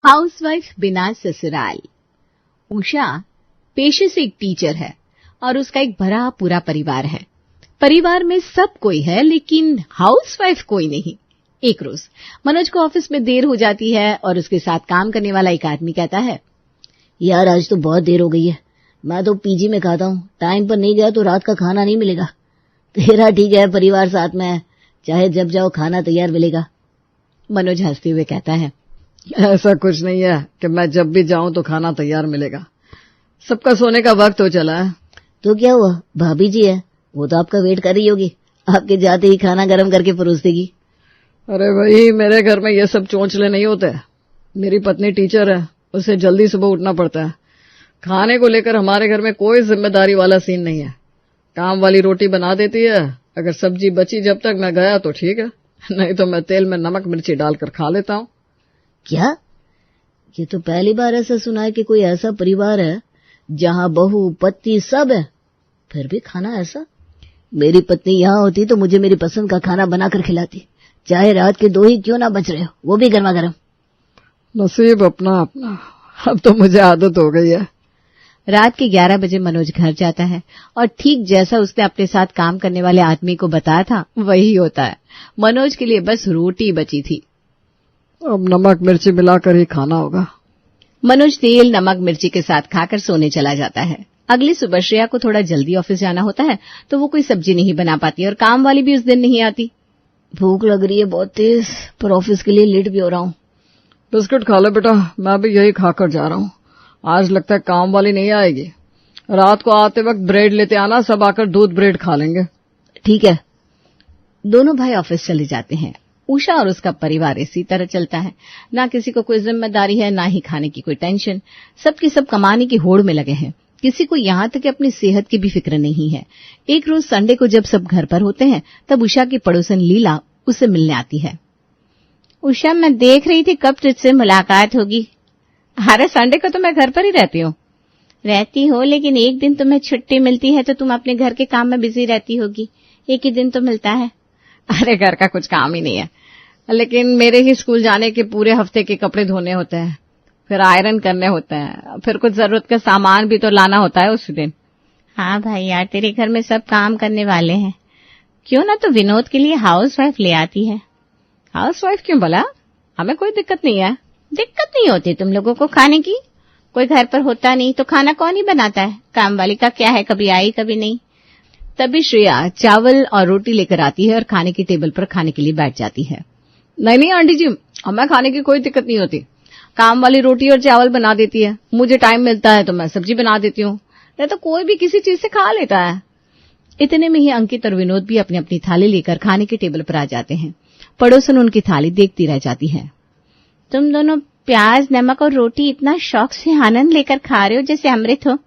Housewife बिना ससुराल। उषा पेशे से एक टीचर है और उसका एक भरा पूरा परिवार है। परिवार में सब कोई है लेकिन हाउसवाइफ कोई नहीं। एक रोज मनोज को ऑफिस में देर हो जाती है और उसके साथ काम करने वाला एक आदमी कहता है, यार आज तो बहुत देर हो गई है, मैं तो पीजी में खाता हूँ, टाइम पर नहीं गया तो रात का खाना नहीं मिलेगा। तेरा ठीक है, परिवार साथ में है, चाहे जब जाओ खाना तैयार मिलेगा। मनोज हंसते हुए कहता है, ऐसा कुछ नहीं है कि मैं जब भी जाऊं तो खाना तैयार मिलेगा, सबका सोने का वक्त हो चला है। तो क्या हुआ, भाभी जी है, वो तो आपका वेट कर रही होगी, आपके जाते ही खाना गर्म करके परोस देगी। अरे भाई, मेरे घर में ये सब चोंचले नहीं होते। मेरी पत्नी टीचर है, उसे जल्दी सुबह उठना पड़ता है। खाने को लेकर हमारे घर में कोई जिम्मेदारी वाला सीन नहीं है। काम वाली रोटी बना देती है, अगर सब्जी बची जब तक मैं गया तो ठीक है, नहीं तो मैं तेल में नमक मिर्ची डालकर खा लेता हूँ। क्या? ये तो पहली बार ऐसा सुना है कि कोई ऐसा परिवार है जहाँ बहू पति सब है, फिर भी खाना ऐसा। मेरी पत्नी यहाँ होती तो मुझे मेरी पसंद का खाना बनाकर खिलाती, चाहे रात के 2 ही क्यों ना बच रहे हो, वो भी गर्मा गर्म। नसीब अपना अपना, अब तो मुझे आदत हो गई है। रात के 11 बजे मनोज घर जाता है और ठीक जैसा उसने अपने साथ काम करने वाले आदमी को बताया था वही होता है। मनोज के लिए बस रोटी बची थी। अब नमक मिर्ची मिलाकर ही खाना होगा। मनोज तेल नमक मिर्ची के साथ खाकर सोने चला जाता है। अगली सुबह श्रेया को थोड़ा जल्दी ऑफिस जाना होता है तो वो कोई सब्जी नहीं बना पाती और काम वाली भी उस दिन नहीं आती। भूख लग रही है बहुत तेज, पर ऑफिस के लिए लेट भी हो रहा हूँ। बिस्कुट खा ले बेटा, मैं भी यही खाकर जा रहा हूँ। आज लगता है काम वाली नहीं आएगी। रात को आते वक्त ब्रेड लेते आना, सब आकर दूध ब्रेड खा लेंगे। ठीक है। दोनों भाई ऑफिस चले जाते हैं। उषा और उसका परिवार इसी तरह चलता है। ना किसी को कोई जिम्मेदारी है, ना ही खाने की कोई टेंशन। सबकी सब कमाने की होड़ में लगे हैं। किसी को यहाँ तक कि अपनी सेहत की भी फिक्र नहीं है। एक रोज संडे को जब सब घर पर होते हैं तब उषा की पड़ोसन लीला उससे मिलने आती है। उषा, मैं देख रही थी कब तुझसे मुलाकात होगी। अरे संडे को तो मैं घर पर ही रहती हूँ। रहती हो, लेकिन एक दिन तुम्हें छुट्टी मिलती है तो तुम अपने घर के काम में बिजी रहती होगी। एक ही दिन तो मिलता है। अरे घर का कुछ काम ही नहीं है, लेकिन मेरे ही स्कूल जाने के पूरे हफ्ते के कपड़े धोने होते हैं, फिर आयरन करने होते हैं, फिर कुछ जरूरत का सामान भी तो लाना होता है उस दिन। हाँ भाई यार, तेरे घर में सब काम करने वाले हैं, क्यों ना तो विनोद के लिए हाउसवाइफ ले आती है। हाउसवाइफ क्यों भला? हमें कोई दिक्कत नहीं है। दिक्कत नहीं होती तुम लोगों को खाने की? कोई घर पर होता नहीं तो खाना कौन ही बनाता है? काम वाली का क्या है, कभी आई कभी नहीं। तभी श्रेया चावल और रोटी लेकर आती है और खाने की टेबल पर खाने के लिए बैठ जाती है। नहीं आंटी जी, हमें खाने की कोई दिक्कत नहीं होती। काम वाली रोटी और चावल बना देती है, मुझे टाइम मिलता है तो मैं सब्जी बना देती हूँ, नहीं तो कोई भी किसी चीज से खा लेता है। इतने में ही अंकित और विनोद भी अपनी अपनी थाली लेकर खाने की टेबल पर आ जाते हैं। पड़ोसन उनकी थाली देखती रह जाती है। तुम दोनों प्याज नमक और रोटी इतना शौक से आनंद लेकर खा रहे हो जैसे अमृत हो।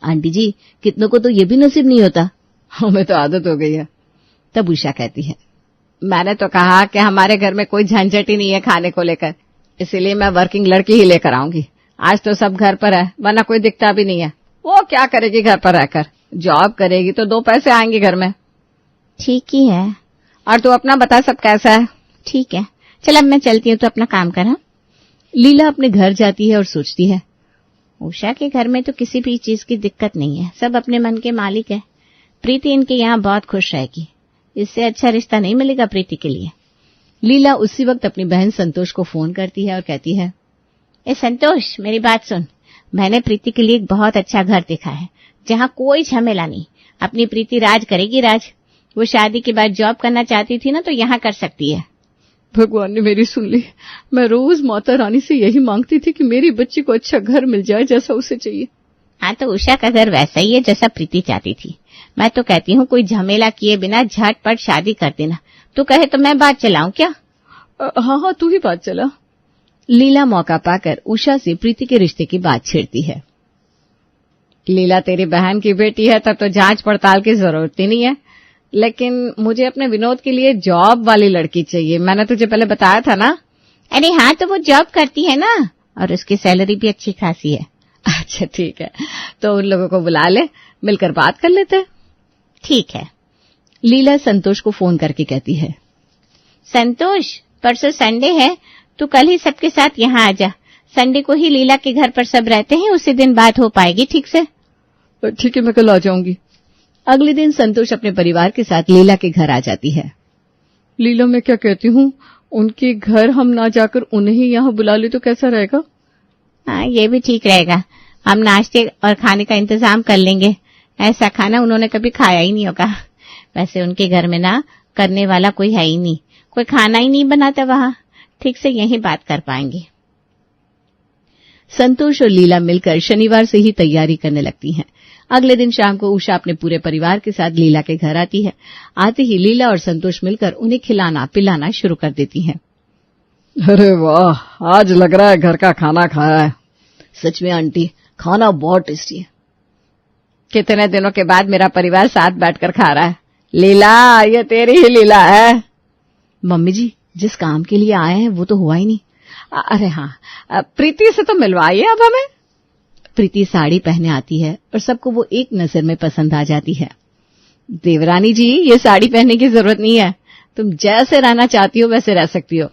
आंटी जी, कितनों को तो ये भी नसीब नहीं होता। हमें तो आदत हो गई है। तब उषा कहती है, मैंने तो कहा कि हमारे घर में कोई झंझट ही नहीं है खाने को लेकर, इसीलिए मैं वर्किंग लड़की ही लेकर आऊंगी। आज तो सब घर पर है, वरना कोई दिखता भी नहीं है। वो क्या करेगी घर पर रहकर? जॉब करेगी तो 2 पैसे आएंगे घर में। ठीक ही है। और तू अपना बता, सब कैसा है? ठीक है, चल अब मैं चलती हूँ, तो अपना काम कर। लीला अपने घर जाती है और सोचती है, उषा के घर में तो किसी भी चीज की दिक्कत नहीं है, सब अपने मन के मालिक है। प्रीति इनके यहाँ बहुत खुश रहेगी, इससे अच्छा रिश्ता नहीं मिलेगा प्रीति के लिए। लीला उसी वक्त अपनी बहन संतोष को फोन करती है और कहती है, ए संतोष, मेरी बात सुन, मैंने प्रीति के लिए एक बहुत अच्छा घर देखा है जहाँ कोई झमेला नहीं। अपनी प्रीति राज करेगी, राज। वो शादी के बाद जॉब करना चाहती थी ना, तो यहाँ कर सकती है। भगवान ने मेरी सुन ली। मैं रोज माता रानी से यही मांगती थी कि मेरी बच्ची को अच्छा घर मिल जाए जैसा उसे चाहिए। हाँ, तो उषा का घर वैसा ही है जैसा प्रीति चाहती थी। मैं तो कहती हूँ कोई झमेला किए बिना झटपट शादी कर देना। तू कहे तो मैं बात चलाऊं क्या? हाँ, तू ही बात चला। लीला मौका पाकर उषा से प्रीति के रिश्ते की बात छेड़ती है। लीला, तेरी बहन की बेटी है तब तो जांच पड़ताल की जरूरत ही नहीं है, लेकिन मुझे अपने विनोद के लिए जॉब वाली लड़की चाहिए। मैंने तुझे पहले बताया था ना। अरे हाँ, तो वो जॉब करती है ना, और उसकी सैलरी भी अच्छी खासी है। अच्छा ठीक है, तो उन लोगों को बुला ले, मिलकर बात कर लेते। ठीक है। लीला संतोष को फोन करके कहती है, संतोष, परसों संडे है, तू कल ही सबके साथ यहाँ आ जा। संडे को ही लीला के घर पर सब रहते हैं, उसी दिन बात हो पाएगी ठीक से। ठीक है, मैं कल आ जाऊंगी। अगले दिन संतोष अपने परिवार के साथ लीला के घर आ जाती है। लीला, मैं क्या कहती हूँ, उनके घर हम ना जाकर उन्हें ही यहाँ बुला ले तो कैसा रहेगा? हाँ, ये भी ठीक रहेगा। हम नाश्ते और खाने का इंतजाम कर लेंगे। ऐसा खाना उन्होंने कभी खाया ही नहीं होगा। वैसे उनके घर में ना करने वाला कोई है ही नहीं, कोई खाना ही नहीं बनाता वहां, ठीक से यही बात कर पाएंगे। संतोष और लीला मिलकर शनिवार से ही तैयारी करने लगती हैं। अगले दिन शाम को उषा अपने पूरे परिवार के साथ लीला के घर आती है। आते ही लीला और संतोष मिलकर उन्हें खिलाना पिलाना शुरू कर देती हैं। अरे वाह, आज लग रहा है घर का खाना खाया है। सच में आंटी, खाना बहुत टेस्टी है। कितने दिनों के बाद मेरा परिवार साथ बैठकर खा रहा है। लीला, ये तेरी ही लीला है। मम्मी जी, जिस काम के लिए आए हैं वो तो हुआ ही नहीं। अरे हाँ, प्रीति से तो मिलवाइए अब हमें। प्रीति साड़ी पहने आती है और सबको वो एक नजर में पसंद आ जाती है। देवरानी जी, ये साड़ी पहनने की जरूरत नहीं है, तुम जैसे रहना चाहती हो वैसे रह सकती हो।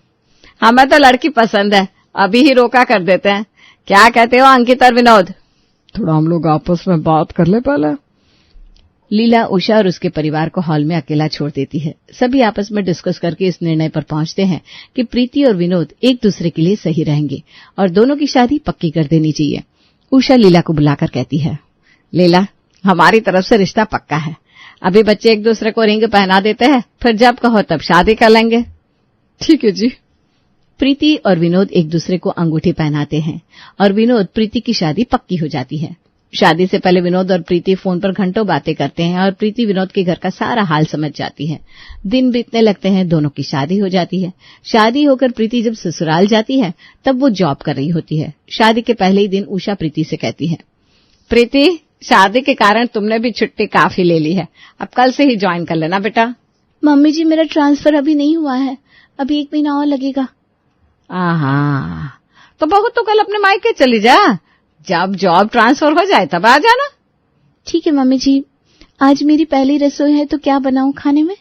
हमें तो लड़की पसंद है, अभी ही रोका कर देते हैं। क्या कहते हो अंकित और विनोद? थोड़ा हम लोग आपस में बात कर ले पहले। लीला उषा और उसके परिवार को हॉल में अकेला छोड़ देती है। सभी आपस में डिस्कस करके इस निर्णय पर पहुंचते हैं कि प्रीति और विनोद एक दूसरे के लिए सही रहेंगे और दोनों की शादी पक्की कर देनी चाहिए। उषा लीला को बुलाकर कहती है, लीला, हमारी तरफ से रिश्ता पक्का है। अभी बच्चे एक दूसरे को रिंग पहना देते हैं, फिर जब कहो तब शादी कर लेंगे। ठीक है जी। प्रीति और विनोद एक दूसरे को अंगूठी पहनाते हैं और विनोद प्रीति की शादी पक्की हो जाती है। शादी से पहले विनोद और प्रीति फोन पर घंटों बातें करते हैं और प्रीति विनोद के घर का सारा हाल समझ जाती है। दिन बीतने लगते हैं, दोनों की शादी हो जाती है। शादी होकर प्रीति जब ससुराल जाती है तब वो जॉब कर रही होती है। शादी के पहले ही दिन उषा प्रीति से कहती है, प्रीति, शादी के कारण तुमने भी छुट्टी काफी ले ली है, अब कल से ही ज्वाइन कर लेना बेटा। मम्मी जी, मेरा ट्रांसफर अभी नहीं हुआ है, अभी 1 महीना और लगेगा। आहा, तो बहू तो कल अपने मायके चली जा, जब जॉब ट्रांसफर हो जाए तब आ जाना। ठीक है मम्मी जी, आज मेरी पहली रसोई है तो क्या बनाऊं खाने में?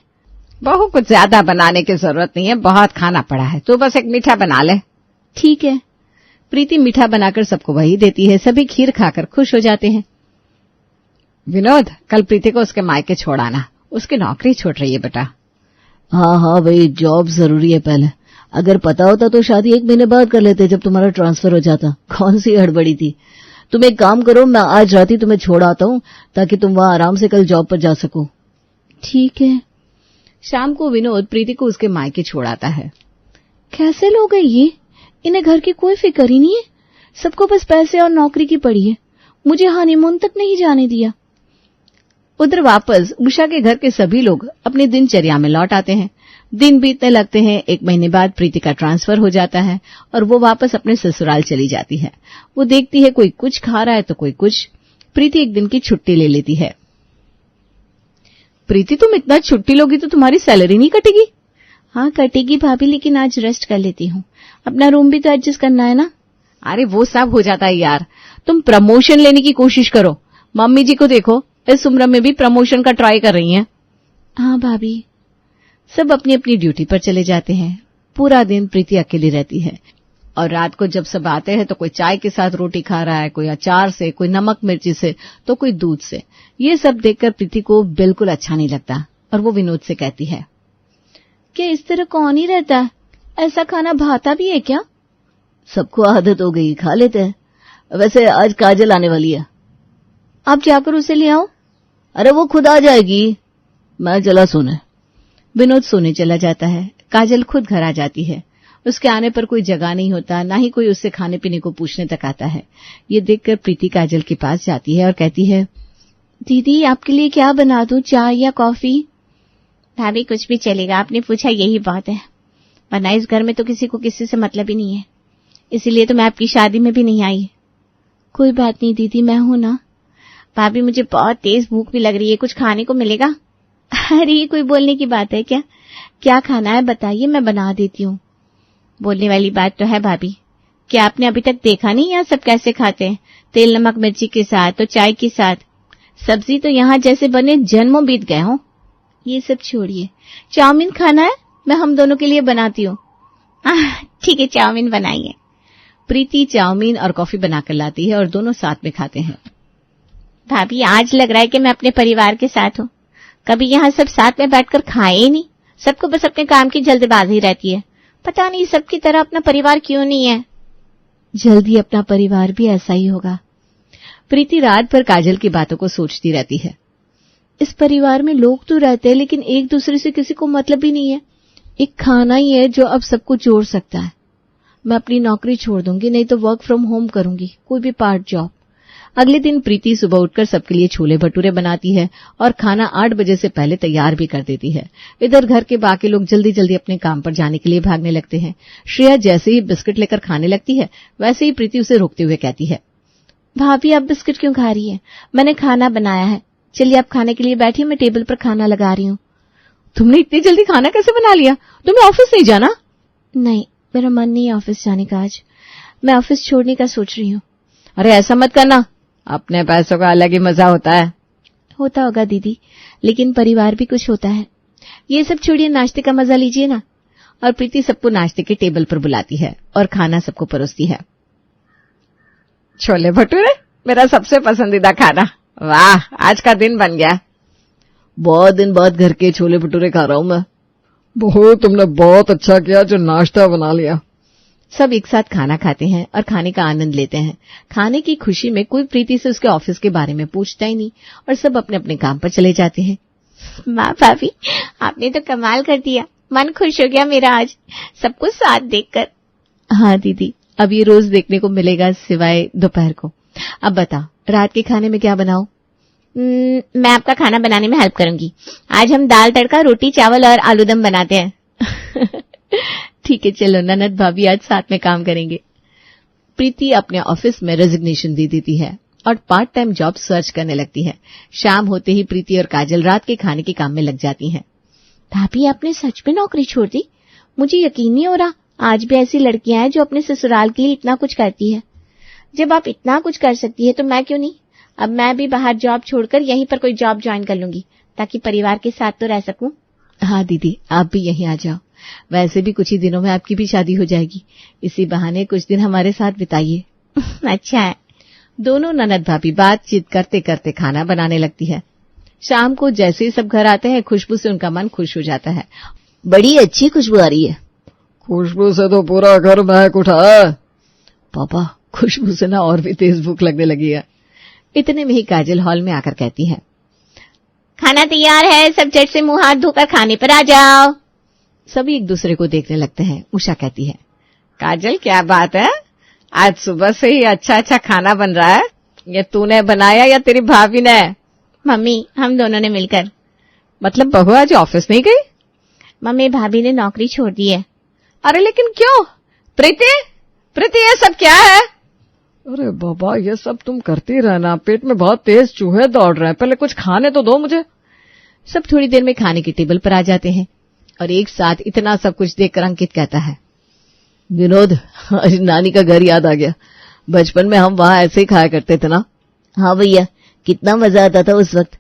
बहू, कुछ ज्यादा बनाने की जरूरत नहीं है, बहुत खाना पड़ा है, तू बस एक मीठा बना ले। ठीक है। प्रीति मीठा बनाकर सबको वही देती है। सभी खीर खाकर खुश हो जाते हैं। विनोद, कल प्रीति को उसके मायके छोड़ाना, उसकी नौकरी छूट रही है बेटा। हाँ हाँ भाई, जॉब जरूरी है पहले। अगर पता होता तो शादी 1 महीने बाद कर लेते जब तुम्हारा ट्रांसफर हो जाता। कौन सी हड़बड़ी थी। तुम एक काम करो, मैं आज रात ही तुम्हें छोड़ आता हूँ ताकि तुम वहां आराम से कल जॉब पर जा सको। ठीक है। शाम को विनोद प्रीति को उसके मायके छोड़ाता है। कैसे लोग हैं ये, इन्हें घर की कोई फिक्र ही नहीं है, सबको बस पैसे और नौकरी की पड़ी है। मुझे हनीमून तक नहीं जाने दिया। उधर वापस उषा के घर के सभी लोग अपनी दिनचर्या में लौट आते हैं। दिन बीतने लगते हैं। 1 महीने बाद प्रीति का ट्रांसफर हो जाता है और वो वापस अपने ससुराल चली जाती है। वो देखती है कोई कुछ खा रहा है तो कोई कुछ। प्रीति एक दिन की छुट्टी ले लेती है। प्रीति, तुम इतना छुट्टी लोगी तो तुम्हारी सैलरी नहीं कटेगी? हाँ कटेगी भाभी, लेकिन आज रेस्ट कर लेती हूँ, अपना रूम भी तो एडजस्ट करना है ना। अरे वो सब हो जाता है यार, तुम प्रमोशन लेने की कोशिश करो। मम्मी जी को देखो, इस उम्र में भी प्रमोशन का ट्राई कर रही हैं। हाँ भाभी। सब अपनी अपनी ड्यूटी पर चले जाते हैं। पूरा दिन प्रीति अकेली रहती है और रात को जब सब आते हैं तो कोई चाय के साथ रोटी खा रहा है, कोई अचार से, कोई नमक मिर्ची से, तो कोई दूध से। ये सब देखकर प्रीति को बिल्कुल अच्छा नहीं लगता और वो विनोद से कहती है, क्या इस तरह कौन ही रहता है, ऐसा खाना भाता भी है क्या? सबको आदत हो गई, खा लेते हैं। वैसे आज काजल आने वाली है, आप जाकर उसे ले आओ। अरे वो खुद आ जाएगी, मैं चला सोने। विनोद सोने चला जाता है। काजल खुद घर आ जाती है। उसके आने पर कोई जगह नहीं होता, ना ही कोई उससे खाने पीने को पूछने तक आता है। ये देखकर प्रीति काजल के पास जाती है और कहती है, दीदी आपके लिए क्या बना दूं, चाय या कॉफी? भाभी कुछ भी चलेगा, आपने पूछा यही बात है, वरना इस घर में तो किसी को किसी से मतलब ही नहीं है, इसीलिए तो मैं आपकी शादी में भी नहीं आई। कोई बात नहीं दीदी, मैं हूं ना। भाभी मुझे बहुत तेज भूख भी लग रही है, कुछ खाने को मिलेगा? अरे ये कोई बोलने की बात है क्या? क्या खाना है बताइए, मैं बना देती हूँ। बोलने वाली बात तो है भाभी, क्या आपने अभी तक देखा नहीं यहाँ सब कैसे खाते हैं, तेल नमक मिर्ची के साथ तो चाय के साथ। सब्जी तो यहाँ जैसे बने जन्मों बीत गए हों। ये सब छोड़िए, चाउमीन खाना है, मैं हम दोनों के लिए बनाती हूँ। ठीक है, चाउमीन बनाइए। प्रीति चाउमीन और कॉफी बनाकर लाती है और दोनों साथ में खाते हैं। भाभी, आज लग रहा है कि मैं अपने परिवार के साथ हूँ। कभी यहाँ सब साथ में बैठकर खाए ही नहीं। सबको बस अपने काम की जल्दबाजी रहती है। पता नहीं सबकी तरह अपना परिवार क्यों नहीं है। जल्दी अपना परिवार भी ऐसा ही होगा। प्रीति रात भर काजल की बातों को सोचती रहती है। इस परिवार में लोग तो रहते हैं, लेकिन एक दूसरे से किसी को मतलब ही नहीं है। एक खाना ही है जो अब सबको जोड़ सकता है। मैं अपनी नौकरी छोड़ दूंगी, नहीं तो वर्क फ्रॉम होम करूंगी, कोई भी पार्ट जॉब। अगले दिन प्रीति सुबह उठकर सबके लिए छोले भटूरे बनाती है और खाना 8 बजे से पहले तैयार भी कर देती है। इधर घर के बाकी लोग जल्दी जल्दी अपने काम पर जाने के लिए भागने लगते हैं। श्रेया जैसे ही बिस्किट लेकर खाने लगती है, वैसे ही प्रीति उसे रोकते हुए कहती है, भाभी, आप बिस्किट क्यों खा रही हैं? मैंने खाना बनाया है। चलिए आप खाने के लिए बैठिए, मैं टेबल पर खाना लगा रही हूँ। तुमने इतनी जल्दी खाना कैसे बना लिया? तुम्हें ऑफिस नहीं जाना? नहीं, मेरा मन नहीं है ऑफिस जाने का आज। मैं ऑफिस छोड़ने का सोच रही हूँ। अरे ऐसा मत करना, अपने पैसों का अलग ही मजा होता है। होता होगा दीदी, लेकिन परिवार भी कुछ होता है। ये सब छोड़िए, नाश्ते का मजा लीजिए ना। और प्रीति सबको नाश्ते के टेबल पर बुलाती है और खाना सबको परोसती है। छोले भटूरे मेरा सबसे पसंदीदा खाना। वाह, आज का दिन बन गया। बहुत दिन बाद घर के छोले भटूरे खा रहा हूं मैं। बहू, तुमने बहुत अच्छा किया जो नाश्ता बना लिया। सब एक साथ खाना खाते हैं और खाने का आनंद लेते हैं। खाने की खुशी में कोई प्रीति से उसके ऑफिस के बारे में पूछता ही नहीं और सब अपने अपने काम पर चले जाते हैं। वाह भाभी, आपने तो कमाल कर दिया। मन खुश हो गया मेरा आज सबको साथ देखकर। हाँ दीदी, अब ये रोज देखने को मिलेगा सिवाय दोपहर को। अब बता, रात के खाने में क्या बनाऊं? मैं आपका खाना बनाने में हेल्प करूंगी। आज हम दाल तड़का, रोटी, चावल और आलूदम बनाते हैं। ठीक है, चलो ननद भाभी आज साथ में काम करेंगे। प्रीति अपने ऑफिस में रेजिग्नेशन दे देती है और पार्ट टाइम जॉब सर्च करने लगती है। शाम होते ही प्रीति और काजल रात के खाने के काम में लग जाती हैं। भाभी, आपने सच में नौकरी छोड़ दी? मुझे यकीन नहीं हो रहा। आज भी ऐसी लड़कियां हैं जो अपने ससुराल के लिए इतना कुछ करती है। जब आप इतना कुछ कर सकती है तो मैं क्यों नहीं? अब मैं भी बाहर जॉब छोड़कर यहीं पर कोई जॉब ज्वाइन कर लूंगी ताकि परिवार के साथ तो रह सकूं। हाँ दीदी, आप भी यहीं आ जाओ। वैसे भी कुछ ही दिनों में आपकी भी शादी हो जाएगी। इसी बहाने कुछ दिन हमारे साथ बिताइए। अच्छा है। दोनों ननद भाभी बातचीत करते करते खाना बनाने लगती है। शाम को जैसे ही सब घर आते हैं, खुशबू से उनका मन खुश हो जाता है। बड़ी अच्छी खुशबू आ रही है। खुशबू से तो पूरा घर महक उठा है। पापा, खुशबू से ना और भी तेज भूख लगने लगी है। इतने में ही काजल हॉल में आकर कहती है, खाना तैयार है, सब झट से मुंह हाथ धोकर खाने पर आ जाओ। सभी एक दूसरे को देखने लगते हैं। उषा कहती है, काजल क्या बात है, आज सुबह से ही अच्छा अच्छा खाना बन रहा है। ये तूने बनाया या तेरी भाभी ने? मम्मी, हम दोनों ने मिलकर। मतलब बहू आज ऑफिस नहीं गई? मम्मी, भाभी ने नौकरी छोड़ दी है। अरे लेकिन क्यों? प्रीति, ये सब क्या है? अरे बाबा, ये सब तुम करती रहना। पेट में बहुत तेज चूहे दौड़ रहे हैं, पहले कुछ खाने तो दो मुझे। सब थोड़ी देर में खाने की टेबल पर आ जाते हैं और एक साथ इतना सब कुछ देखकर अंकित कहता है, विनोद, आज नानी का घर याद आ गया। बचपन में हम वहां ऐसे ही खाया करते थे ना। हाँ भैया, कितना मजा आता था उस वक्त।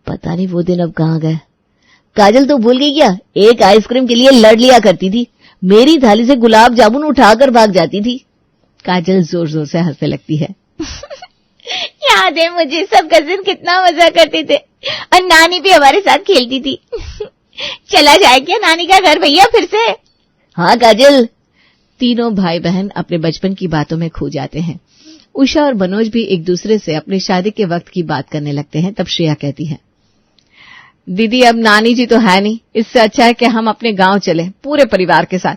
पता नहीं वो दिन अब कहाँ गए। काजल तो भूल गई क्या? एक आइसक्रीम के लिए लड़ लिया करती थी। मेरी थाली से गुलाब जामुन उठाकर भाग जाती थी। काजल जोर जोर से हंसने लगती है। याद है मुझे, सब कजिन कितना मजा करते थे और नानी भी हमारे साथ खेलती थी। चला जाए क्या नानी का घर भैया फिर से? हाँ काजल। तीनों भाई बहन अपने बचपन की बातों में खो जाते हैं। उषा और मनोज भी एक दूसरे से अपनी शादी के वक्त की बात करने लगते हैं। तब श्रेया कहती है, दीदी अब नानी जी तो है नहीं, इससे अच्छा है कि हम अपने गांव चले पूरे परिवार के साथ।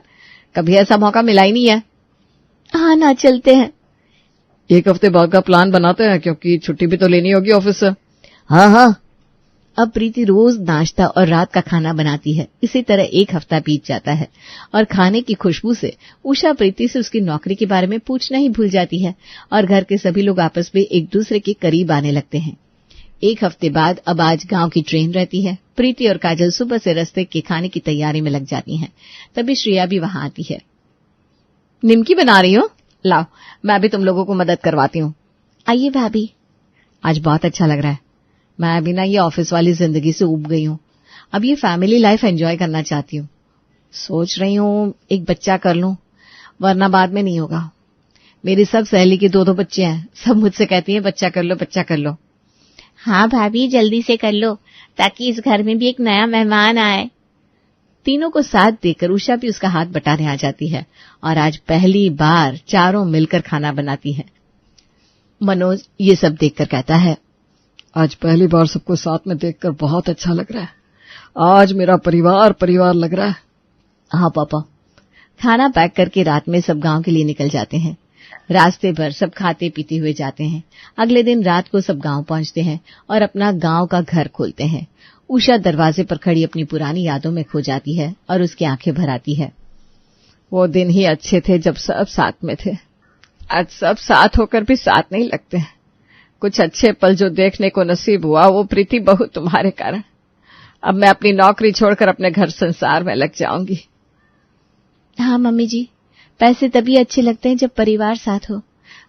कभी ऐसा मौका मिला ही नहीं है। हाँ ना, चलते हैं। एक हफ्ते बाद का प्लान बनाते हैं, क्योंकि छुट्टी भी तो लेनी होगी ऑफिस से। हाँ हाँ। अब प्रीति रोज नाश्ता और रात का खाना बनाती है। इसी तरह एक हफ्ता बीत जाता है और खाने की खुशबू से उषा प्रीति से उसकी नौकरी के बारे में पूछना ही भूल जाती है और घर के सभी लोग आपस में एक दूसरे के करीब आने लगते हैं। एक हफ्ते बाद अब आज गांव की ट्रेन रहती है। प्रीति और काजल सुबह से रास्ते के खाने की तैयारी में लग जाती हैं। तभी श्रेया भी वहां आती है। निमकी बना रही हो? लाओ, मैं भी तुम लोगों को मदद करवाती हूँ। आइए भाभी। आज बहुत अच्छा लग रहा है। मैं अभी ना ये ऑफिस वाली जिंदगी से ऊब गई हूँ। अब ये फैमिली लाइफ एंजॉय करना चाहती हूँ। सोच रही हूँ एक बच्चा कर लूं, वरना बाद में नहीं होगा। मेरी सब सहेली के 2-2 बच्चे हैं, सब मुझसे कहती हैं बच्चा कर लो, बच्चा कर लो। हाँ भाभी, जल्दी से कर लो ताकि इस घर में भी एक नया मेहमान आए। तीनों को साथ देकर उषा भी उसका हाथ बटाने आ जाती है और आज पहली बार चारों मिलकर खाना बनाती है। मनोज ये सब देखकर कहता है, आज पहली बार सबको साथ में देखकर बहुत अच्छा लग रहा है। आज मेरा परिवार लग रहा है। हाँ पापा। खाना पैक करके रात में सब गांव के लिए निकल जाते हैं। रास्ते भर सब खाते पीते हुए जाते हैं। अगले दिन रात को सब गांव पहुंचते हैं और अपना गांव का घर खोलते हैं। उषा दरवाजे पर खड़ी अपनी पुरानी यादों में खो जाती है और उसकी आंखें भर आती है। वो दिन ही अच्छे थे जब सब साथ में थे। आज सब साथ होकर भी साथ नहीं लगते हैं। कुछ अच्छे पल जो देखने को नसीब हुआ वो प्रीति बहू तुम्हारे कारण। अब मैं अपनी नौकरी छोड़कर अपने घर संसार में लग जाऊंगी। हाँ मम्मी जी, पैसे तभी अच्छे लगते हैं जब परिवार साथ हो।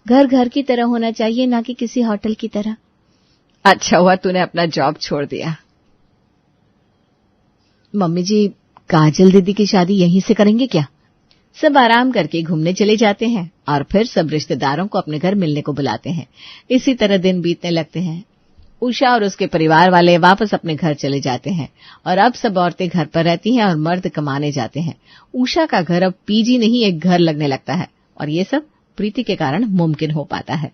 घर घर की तरह होना चाहिए, ना कि किसी होटल की तरह। अच्छा हुआ तूने अपना जॉब छोड़ दिया। मम्मी जी, काजल दीदी की शादी यहीं से करेंगे क्या? सब आराम करके घूमने चले जाते हैं और फिर सब रिश्तेदारों को अपने घर मिलने को बुलाते हैं। इसी तरह दिन बीतने लगते हैं। उषा और उसके परिवार वाले वापस अपने घर चले जाते हैं और अब सब औरतें घर पर रहती हैं और मर्द कमाने जाते हैं। उषा का घर अब पीजी नहीं एक घर लगने लगता है और ये सब प्रीति के कारण मुमकिन हो पाता है।